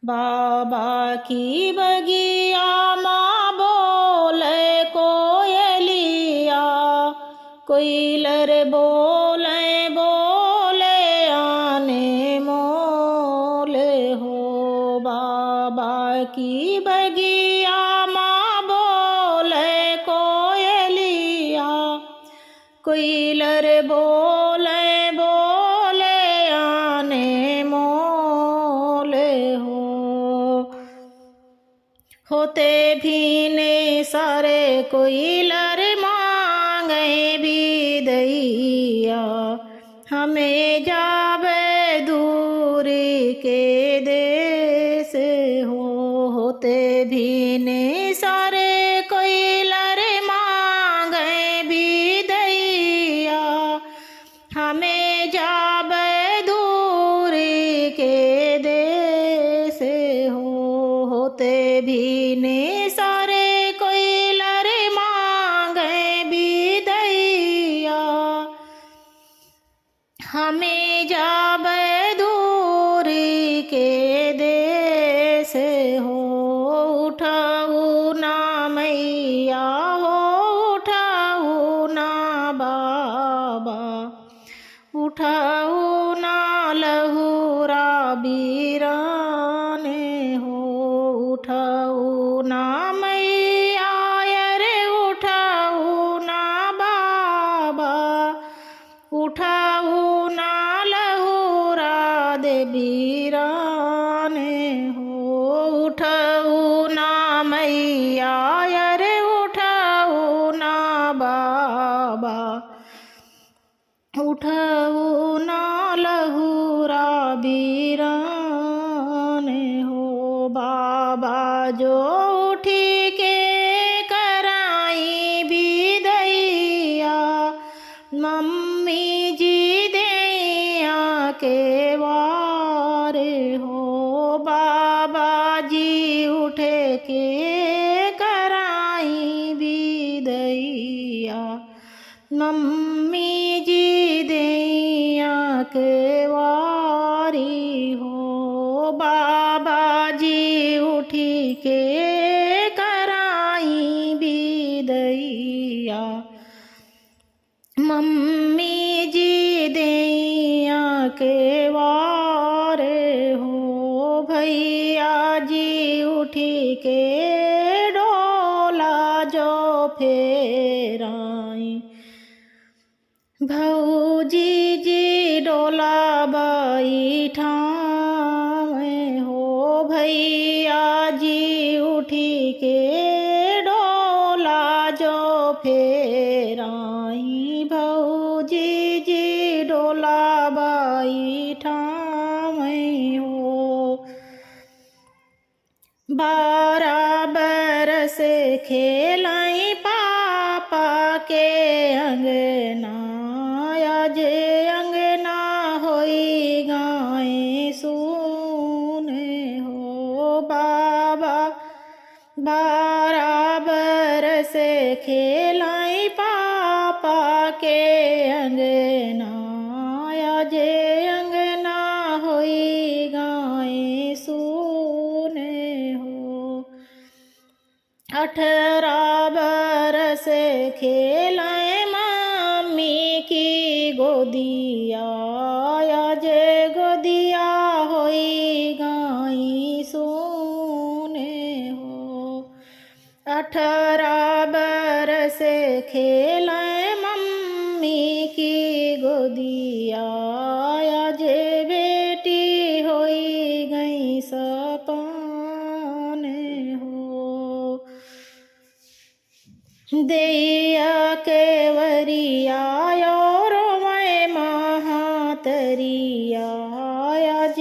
बाबा की बगिया माँ बोले कोयलिया, कोयलर बोले बोले आने मोले हो। बाबा की बगिया माँ बोले कोयलिया, कोयलर बोले बोले आने मोले हो। होते भी ने सारे कोयलर मांगे भी दैया, हमें जावे दूरी के देश हो। होते भी ने सारे कोयलर मांगे भी दैया, हमें जावे दूरी के देश हो। होते भी ने सारे कोयलर मांगे भी दैया, हमें जावे दूरी के देश हो। उठाऊ ना मैया हो, उठाऊ ना बाबा, उठाऊ ना लहुरा बीराने हो। उठाऊ ना मैया रे, उठाऊ ना बाबा, उठाऊ ना लहुरा दे बीराने हो। उठाऊ ना मैया रे, उठाऊ ना बाबा, उठाऊ ना लहुरा बीराने हो। बाबा जो उठी के कराई भी दैया, मम्मी जी दैया के वारे हो। बाबा जी उठे के कराई भी दैया, मम्मी जी दैया के वारी हो। बाबा जी उठी के कराई भी दैया, मम्मी जी दैया के वारे हो। भैया जी उठी के डोला जो फेराई, भौजी जी डोला बैठावे हो। भैया जी उठी के डोला जो फेराई, भौजी जी डोला बैठावे हो। 12 बरस खेलाई पापा के अंगना, आज अंगना होई गाए सुने हो। बाबा 12 बरस खेलाई पापा के अंगना, आज अंगना होई गाए सुने हो। 18 बरस खेलाए मम्मी की गोदिया, आज गोदिया होई गाई सुने हो। 18 बरस खेलाए मम्मी की गोदिया, आज बेटी होई गई सपने हो। दैया के वरिया और मैं महातरिया, आज